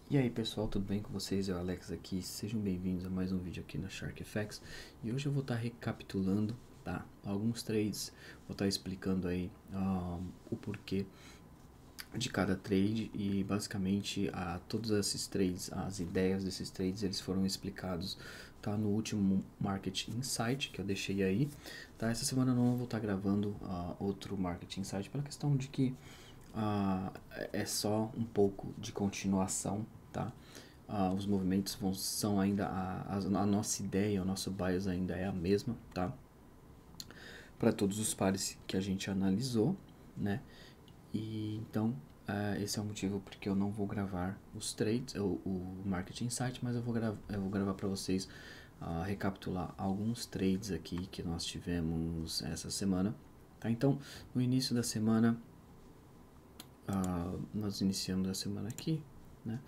E aí pessoal, tudo bem com vocês? É o Alex aqui, sejam bem-vindos a mais um vídeo aqui na SharkFX. E hoje eu vou estar recapitulando, tá, alguns trades, vou estar explicando aí o porquê de cada trade e basicamente todos esses trades, as ideias desses trades, eles foram explicados, tá, no último Market Insight que eu deixei aí, tá? Essa semana eu não vou estar gravando outro Market Insight pela questão de que é só um pouco de continuação, tá? Os movimentos são ainda a nossa ideia, o nosso bias ainda é a mesma, tá? Para todos os pares que a gente analisou, né? E então esse é o motivo porque eu não vou gravar os trades, o Market Insight, mas eu vou gravar para vocês recapitular alguns trades aqui que nós tivemos essa semana, tá? Então, no início da semana, nós iniciamos a semana aqui, né?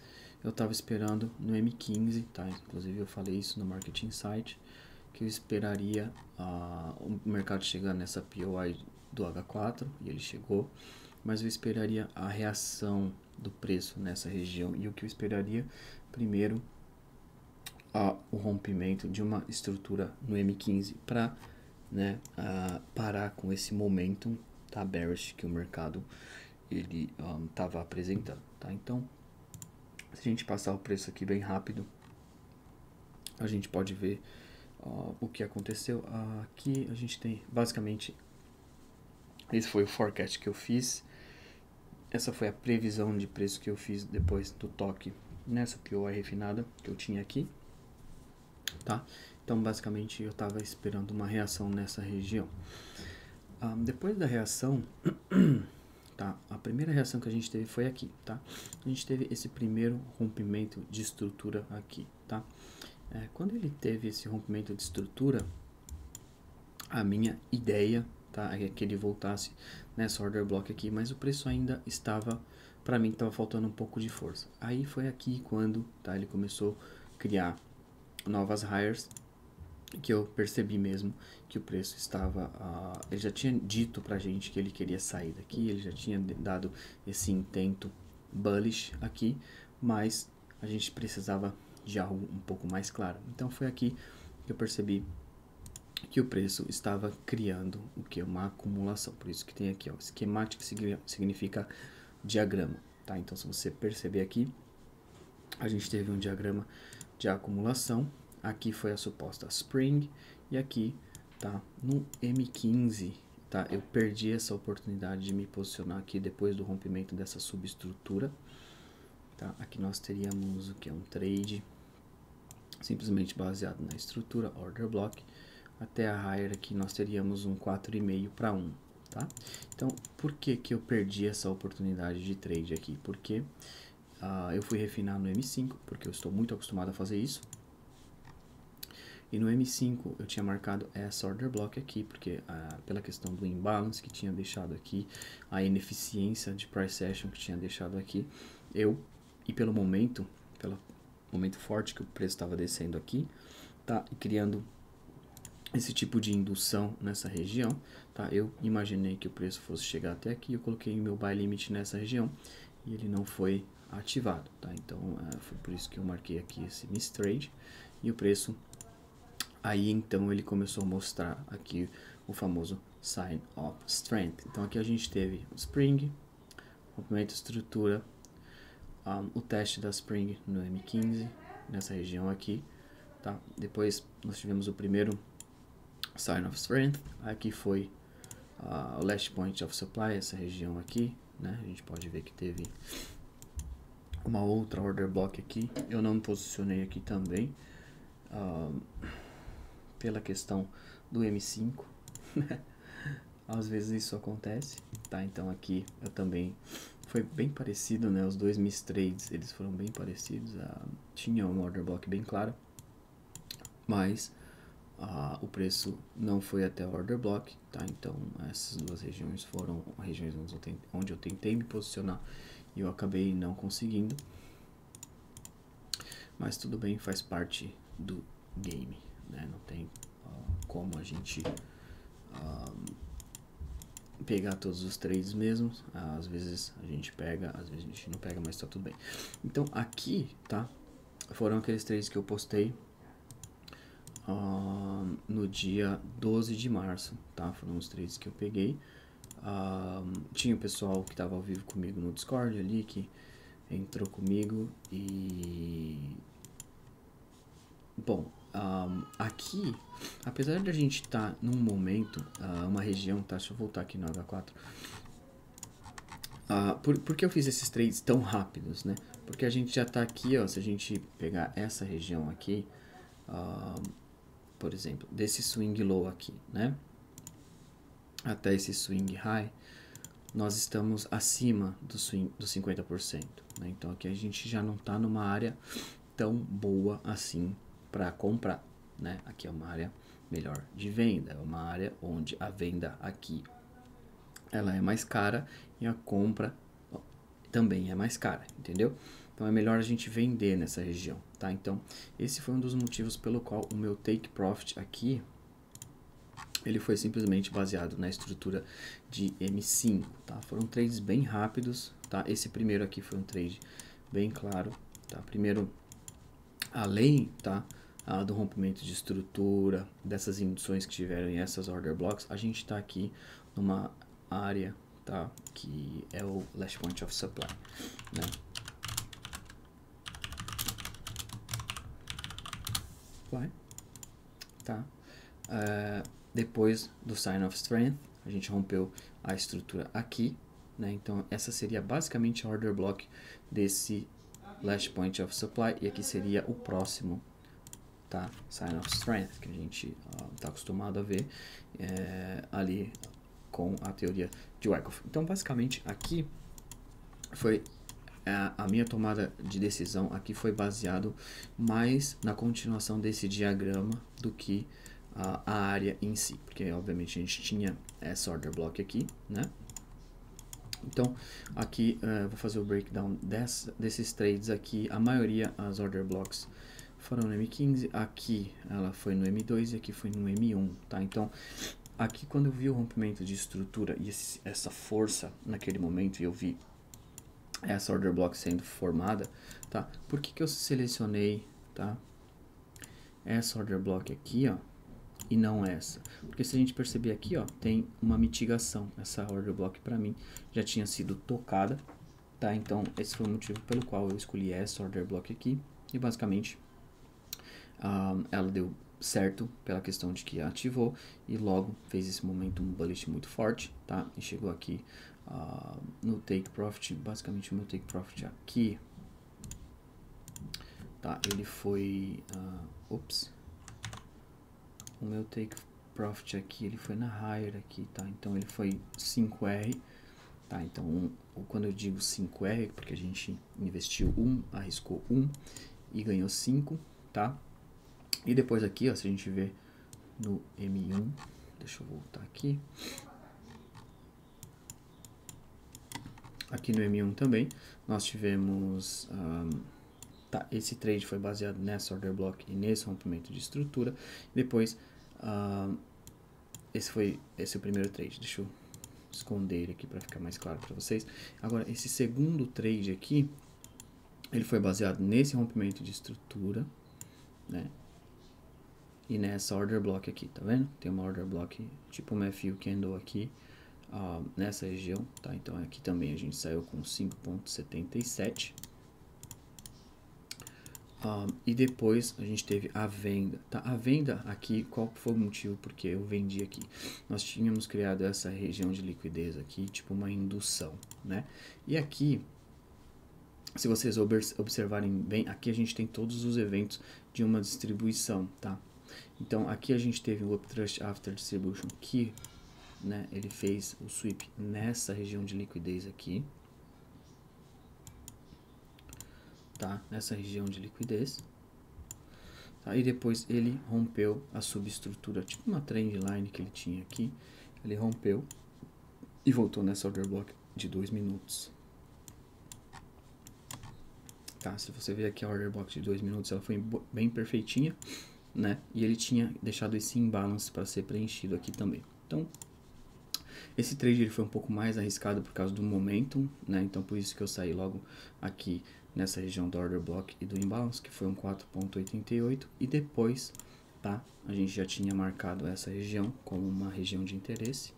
Eu estava esperando no M15, tá? Inclusive eu falei isso no Market Insight, que eu esperaria o mercado chegar nessa POI do H4, e ele chegou, mas eu esperaria a reação do preço nessa região, e o que eu esperaria primeiro o rompimento de uma estrutura no M15 para, né, parar com esse momentum, tá, bearish que o mercado ele estava apresentando, tá? Então, se a gente passar o preço aqui bem rápido, a gente pode ver o que aconteceu. Aqui a gente tem basicamente, esse foi o forecast que eu fiz, essa foi a previsão de preço que eu fiz depois do toque nessa POI refinada que eu tinha aqui, tá? Então basicamente eu estava esperando uma reação nessa região. Depois da reação, tá? A primeira reação que a gente teve foi aqui, tá? A gente teve esse primeiro rompimento de estrutura aqui, tá? Quando ele teve esse rompimento de estrutura, a minha ideia, tá, é que ele voltasse nessa order block aqui, mas o preço ainda estava, para mim, estava faltando um pouco de força. Aí foi aqui quando, tá, ele começou a criar novas hires, que eu percebi mesmo que o preço estava, ele já tinha dito pra gente que ele queria sair daqui, ele já tinha dado esse intento bullish aqui, mas a gente precisava de algo um pouco mais claro. Então foi aqui que eu percebi que o preço estava criando o que? Uma acumulação. Por isso que tem aqui, ó, schematic significa diagrama, tá? Então se você perceber aqui, a gente teve um diagrama de acumulação. Aqui foi a suposta spring e aqui, tá, no M15, tá, eu perdi essa oportunidade de me posicionar aqui depois do rompimento dessa subestrutura, tá? Aqui nós teríamos o que é um trade simplesmente baseado na estrutura order block. Até a higher aqui nós teríamos um 4,5 para 1, tá? Então, por que que eu perdi essa oportunidade de trade aqui? Porque eu fui refinar no M5, porque eu estou muito acostumado a fazer isso. E no M5 eu tinha marcado essa order block aqui, porque pela questão do imbalance que tinha deixado aqui, a ineficiência de price action que tinha deixado aqui, e pelo momento forte que o preço estava descendo aqui, tá, e criando esse tipo de indução nessa região, tá? Eu imaginei que o preço fosse chegar até aqui, eu coloquei meu buy limit nessa região e ele não foi ativado, tá? Então foi por isso que eu marquei aqui esse miss trade e o preço aí então ele começou a mostrar aqui o famoso sign of strength. Então aqui a gente teve o spring, rompimento de estrutura, o teste da spring no M15 nessa região aqui, tá? Depois nós tivemos o primeiro sign of strength, aqui foi o last point of supply, essa região aqui, né? A gente pode ver que teve uma outra order block aqui, eu não me posicionei aqui também, pela questão do M5, né? Às vezes isso acontece, tá? Então aqui eu também, foi bem parecido, né? Os dois miss trades, eles foram bem parecidos, tinha uma order block bem clara, mas o preço não foi até a order block, tá? Então essas duas regiões foram regiões onde eu tentei me posicionar e eu acabei não conseguindo, mas tudo bem, faz parte do game, né? Não tem como a gente pegar todos os trades mesmo. Às vezes a gente pega, às vezes a gente não pega, mas tá tudo bem. Então aqui, tá? Foram aqueles trades que eu postei no dia 12 de março, tá? Foram os trades que eu peguei. Tinha o pessoal que estava ao vivo comigo no Discord ali, que entrou comigo e... Bom, aqui, apesar de a gente estar num momento, uma região, tá? Deixa eu voltar aqui no H4. Por que eu fiz esses trades tão rápidos, né? Porque a gente já tá aqui, ó, se a gente pegar essa região aqui, por exemplo, desse swing low aqui, né? Até esse swing high, nós estamos acima do swing dos 50%, né? Então aqui a gente já não está numa área tão boa assim para comprar, né? Aqui é uma área melhor de venda, é uma área onde a venda aqui ela é mais cara e a compra também é mais cara, entendeu? Então é melhor a gente vender nessa região, tá? Então esse foi um dos motivos pelo qual o meu take profit aqui ele foi simplesmente baseado na estrutura de M5, tá? Foram trades bem rápidos, tá? Esse primeiro aqui foi um trade bem claro, tá? Primeiro, além, tá? Do rompimento de estrutura, dessas induções que tiveram em essas order blocks, a gente está aqui numa área, tá? Que é o last point of supply, né? Tá? Depois do sign of strength, a gente rompeu a estrutura aqui, né? Então essa seria basicamente a order block desse last point of supply, e aqui seria o próximo, tá? Sign of strength, que a gente está acostumado a ver ali com a teoria de Wyckoff. Então basicamente aqui foi a minha tomada de decisão aqui foi baseado mais na continuação desse diagrama do que a área em si, porque obviamente a gente tinha essa order block aqui, né? Então aqui vou fazer o breakdown desses trades aqui. A maioria, as order blocks foram no M15, aqui ela foi no M2 e aqui foi no M1, tá? Então aqui quando eu vi o rompimento de estrutura e essa força naquele momento, e eu vi essa order block sendo formada, tá? Por que eu selecionei, tá? Essa order block aqui, ó, e não essa? Porque se a gente perceber aqui, ó, tem uma mitigação. Essa order block para mim já tinha sido tocada, tá? Então esse foi o motivo pelo qual eu escolhi essa order block aqui, e basicamente ela deu certo pela questão de que ativou e logo fez esse momento bullish muito forte, tá? E chegou aqui no take profit. Basicamente o meu take profit aqui, tá? Ele foi o meu take profit aqui, ele foi na higher aqui, tá? Então ele foi 5R, tá? Então quando eu digo 5R, porque a gente investiu 1, arriscou 1 e ganhou 5, tá? E depois aqui, ó, se a gente ver no M1, deixa eu voltar aqui. Aqui no M1 também, nós tivemos, tá, esse trade foi baseado nessa order block e nesse rompimento de estrutura. Depois, esse é o primeiro trade. Deixa eu esconder ele aqui para ficar mais claro para vocês. Agora, esse segundo trade aqui, ele foi baseado nesse rompimento de estrutura, né? E nessa order block aqui, tá vendo? Tem uma order block tipo uma FU candle aqui, nessa região, tá? Então aqui também a gente saiu com 5,77. E depois a gente teve a venda, tá? A venda aqui, qual foi o motivo porque eu vendi aqui? Nós tínhamos criado essa região de liquidez aqui, tipo uma indução, né? E aqui, se vocês observarem bem, aqui a gente tem todos os eventos de uma distribuição, tá? Então aqui a gente teve o Uptrust After Distribution que, né, ele fez o sweep nessa região de liquidez aqui, tá? Nessa região de liquidez, tá? E depois ele rompeu a subestrutura, tipo uma trend line que ele tinha aqui, ele rompeu e voltou nessa order block de 2 minutos. Tá? Se você ver aqui a order block de 2 minutos, ela foi bem perfeitinha, né? E ele tinha deixado esse imbalance para ser preenchido aqui também. Então, Esse trade ele foi um pouco mais arriscado por causa do momentum, né? Então por isso que eu saí logo aqui nessa região do order block e do imbalance, que foi um 4,88, e depois, tá? A gente já tinha marcado essa região como uma região de interesse.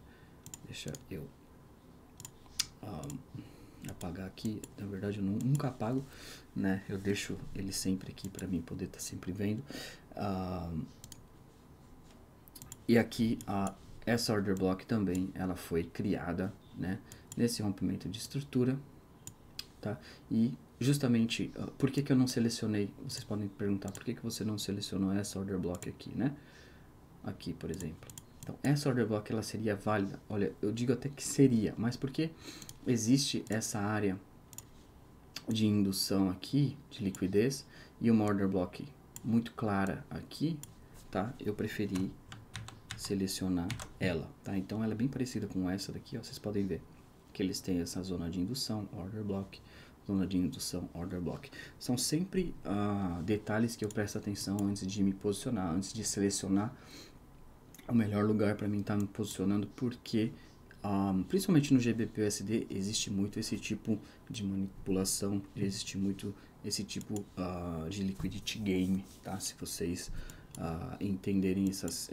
Deixa eu apagar aqui. Na verdade eu nunca apago, né? Eu deixo ele sempre aqui para mim poder estar sempre vendo. E aqui essa order block também ela foi criada, né, nesse rompimento de estrutura, tá? E justamente por que eu não selecionei? Vocês podem perguntar por que você não selecionou essa order block aqui, né? Aqui, por exemplo. Então essa order block ela seria válida. Olha, eu digo até que seria, mas porque existe essa área de indução aqui, de liquidez, e uma order block muito clara aqui, tá? Eu preferi selecionar ela, tá? Então ela é bem parecida com essa daqui, ó. Vocês podem ver que eles têm essa zona de indução, order block, zona de indução, order block. São sempre detalhes que eu presto atenção antes de me posicionar, antes de selecionar o melhor lugar para mim estar me posicionando, porque principalmente no GBP/USD existe muito esse tipo de manipulação, existe muito esse tipo de liquidity game, tá? Se vocês entenderem essas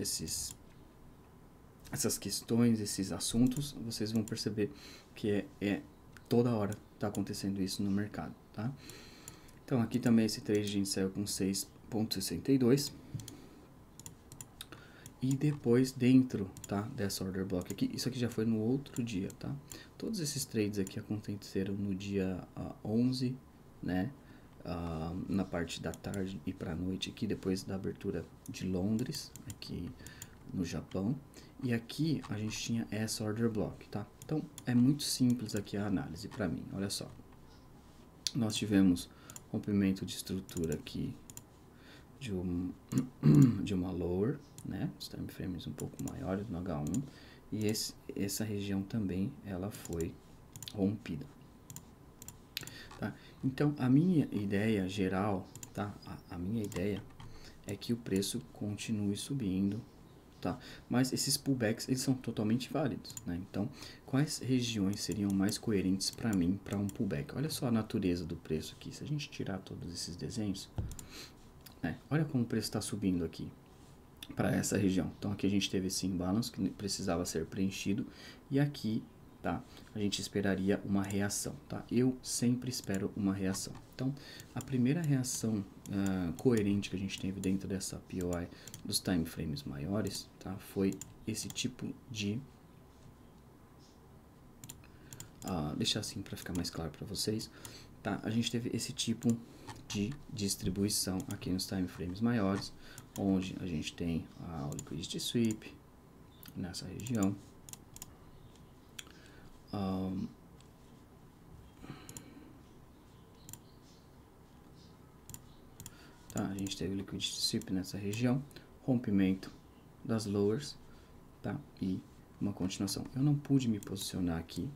questões, esses assuntos, vocês vão perceber que toda hora está acontecendo isso no mercado, tá? Então aqui também esse trade a gente saiu com 6,62 e depois dentro, tá, dessa order block aqui, isso aqui já foi no outro dia, tá? Todos esses trades aqui aconteceram no dia 11, né? Na parte da tarde e para a noite aqui, depois da abertura de Londres, aqui no Japão. E aqui a gente tinha essa order block, tá? Então é muito simples aqui a análise para mim, olha só. Nós tivemos rompimento de estrutura aqui de uma lower, né? Os time frames um pouco maiores no H1, e essa região também ela foi rompida, tá? Então a minha ideia geral, tá? A minha ideia é que o preço continue subindo, tá? Mas esses pullbacks eles são totalmente válidos, né? Então quais regiões seriam mais coerentes para mim para um pullback? Olha só a natureza do preço aqui. Se a gente tirar todos esses desenhos, né? Olha como o preço está subindo aqui para essa região. Então aqui a gente teve esse imbalance que precisava ser preenchido, e aqui, tá, a gente esperaria uma reação, tá? Eu sempre espero uma reação. Então a primeira reação coerente que a gente teve dentro dessa POI dos time frames maiores, tá, foi esse tipo de deixar assim para ficar mais claro para vocês, tá? A gente teve esse tipo de distribuição aqui nos time frames maiores, onde a gente tem o liquidity sweep nessa região, tá? A gente teve liquidity sweep nessa região, rompimento das lowers, tá? E uma continuação. Eu não pude me posicionar aqui,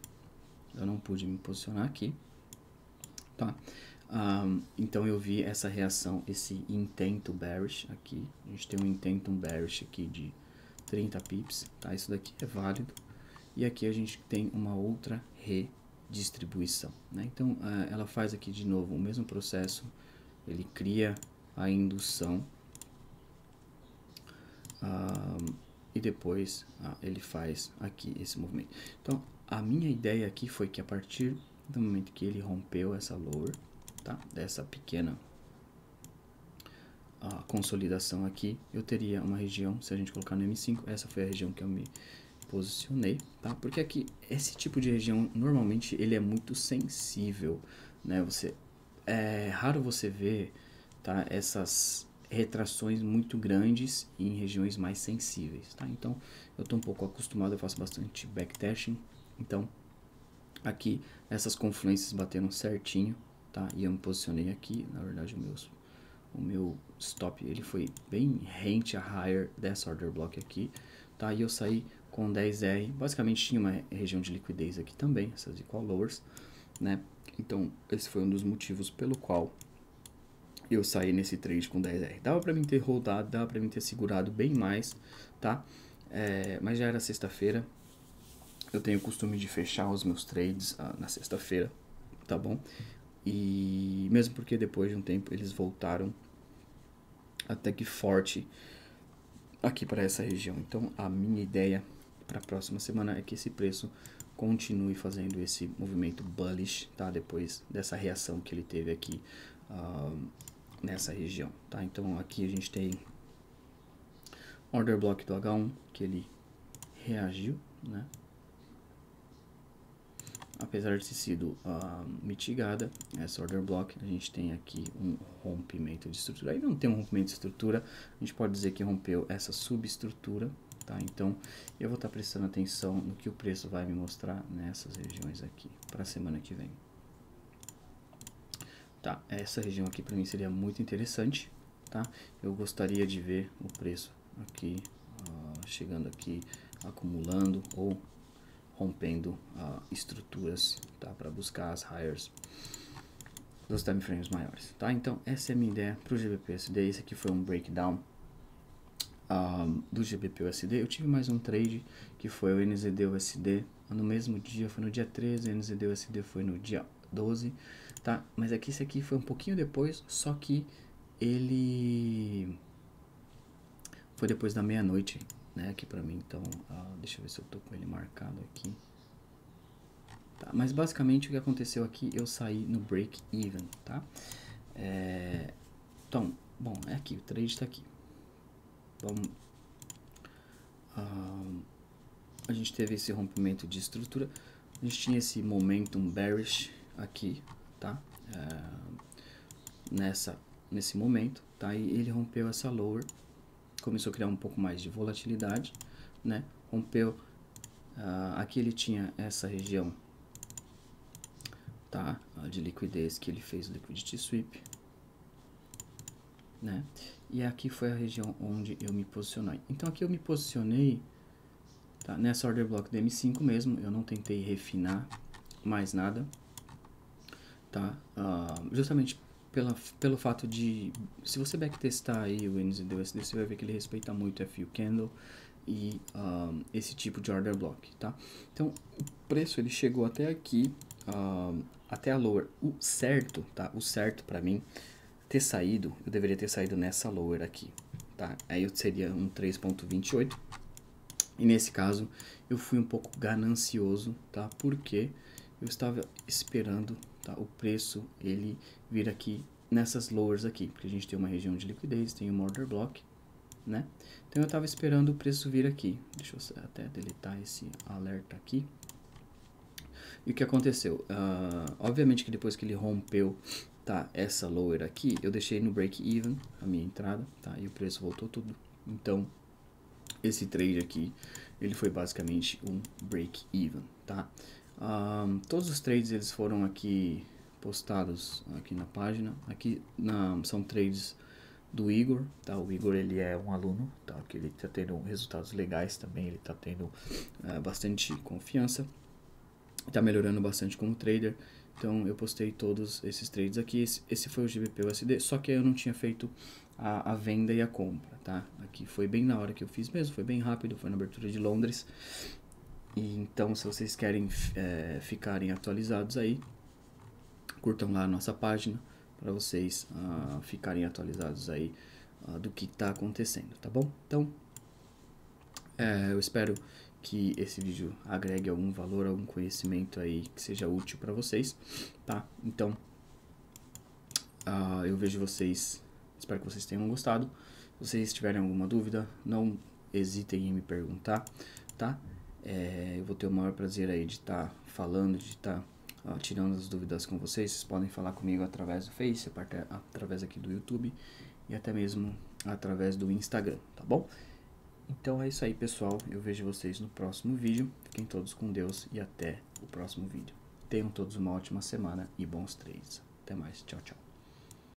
tá? Então eu vi essa reação, esse intento bearish aqui. A gente tem um intento bearish aqui de 30 pips, tá? Isso daqui é válido. E aqui a gente tem uma outra redistribuição, né? Então ela faz aqui de novo o mesmo processo. Ele cria a indução e depois ele faz aqui esse movimento. Então a minha ideia aqui foi que a partir do momento que ele rompeu essa lower, tá, dessa pequena consolidação aqui, eu teria uma região, se a gente colocar no M5, essa foi a região que eu me posicionei, tá? Porque aqui, esse tipo de região, normalmente, ele é muito sensível, né? É raro você ver, tá, essas retrações muito grandes em regiões mais sensíveis, tá? Então, eu tô um pouco acostumado, eu faço bastante backtesting, então, aqui, essas confluências bateram certinho, tá? E eu me posicionei aqui, na verdade, o meu stop, ele foi bem rente a higher dessa order block aqui, tá? E eu saí com 10R, basicamente tinha uma região de liquidez aqui também, essas equal lowers, né? Então, esse foi um dos motivos pelo qual eu saí nesse trade com 10R. Dava pra mim ter rodado, dava pra mim ter segurado bem mais, tá? Mas já era sexta-feira, eu tenho o costume de fechar os meus trades na sexta-feira, tá bom? E mesmo porque depois de um tempo eles voltaram até que forte aqui para essa região. Então a minha ideia para a próxima semana é que esse preço continue fazendo esse movimento bullish, tá? Depois dessa reação que ele teve aqui nessa região, tá? Então aqui a gente tem order block do H1 que ele reagiu, né? Apesar de ter sido mitigada essa order block, a gente tem aqui um rompimento de estrutura. Aí não tem um rompimento de estrutura, a gente pode dizer que rompeu essa subestrutura, tá? Então eu vou estar prestando atenção no que o preço vai me mostrar nessas regiões aqui para a semana que vem. Tá, essa região aqui para mim seria muito interessante, tá? Eu gostaria de ver o preço aqui chegando aqui, acumulando ou rompendo estruturas, tá, para buscar as higher dos time frames maiores, tá? Então essa é a minha ideia para o GBP-USD. Esse aqui foi um breakdown do GBP-USD. Eu tive mais um trade que foi o NZD-USD no mesmo dia, foi no dia 13, o NZD-USD foi no dia 12, tá? Mas aqui esse aqui foi um pouquinho depois, só que ele foi depois da meia-noite, né, aqui pra mim. Então deixa eu ver se eu tô com ele marcado aqui, tá? Mas basicamente o que aconteceu aqui, eu saí no break even, tá? Então, bom, é aqui, o trade tá aqui. Vamos, a gente teve esse rompimento de estrutura, a gente tinha esse momentum bearish aqui, tá? Nesse momento, tá? E ele rompeu essa lower, começou a criar um pouco mais de volatilidade, né? Rompeu, aqui ele tinha essa região, tá? De liquidez que ele fez o liquidity sweep, né? E aqui foi a região onde eu me posicionei. Então aqui eu me posicionei, tá, nessa order block do M5 mesmo, eu não tentei refinar mais nada, tá? Justamente pelo fato de, se você backtestar aí o NZD-USD, você vai ver que ele respeita muito FU Candle e esse tipo de order block, tá? Então o preço ele chegou até aqui, até a lower. O certo, tá? O certo para mim ter saído, eu deveria ter saído nessa lower aqui, tá? Aí eu seria um 3.28. E nesse caso eu fui um pouco ganancioso, tá? Porque eu estava esperando, tá, o preço ele vir aqui nessas lowers aqui, porque a gente tem uma região de liquidez, tem um order block, né? Então eu estava esperando o preço vir aqui. Deixa eu até deletar esse alerta aqui. E o que aconteceu? Obviamente que depois que ele rompeu, tá, essa lower aqui, eu deixei no break even a minha entrada, tá? E o preço voltou tudo. Então esse trade aqui, ele foi basicamente um break even, tá? Todos os trades eles foram aqui postados aqui na página. Aqui são trades do Igor, tá? O Igor ele é um aluno, tá? Que ele tá tendo resultados legais também, ele tá tendo bastante confiança, tá melhorando bastante como trader. Então eu postei todos esses trades aqui. Esse foi o GBP-USD, só que eu não tinha feito a venda e a compra, tá? Aqui foi bem na hora que eu fiz mesmo, foi bem rápido, foi na abertura de Londres. E então, se vocês querem ficarem atualizados aí, curtam lá a nossa página para vocês ficarem atualizados aí do que está acontecendo, tá bom? Então, eu espero que esse vídeo agregue algum valor, algum conhecimento aí que seja útil para vocês, tá? Então, eu vejo vocês, espero que vocês tenham gostado. Se vocês tiverem alguma dúvida, não hesitem em me perguntar, tá? Eu vou ter o maior prazer aí de estar falando, de estar tirando as dúvidas com vocês. Vocês podem falar comigo através do Face, através aqui do YouTube e até mesmo através do Instagram, tá bom? Então é isso aí, pessoal. Eu vejo vocês no próximo vídeo. Fiquem todos com Deus e até o próximo vídeo. Tenham todos uma ótima semana e bons trades. Até mais. Tchau, tchau.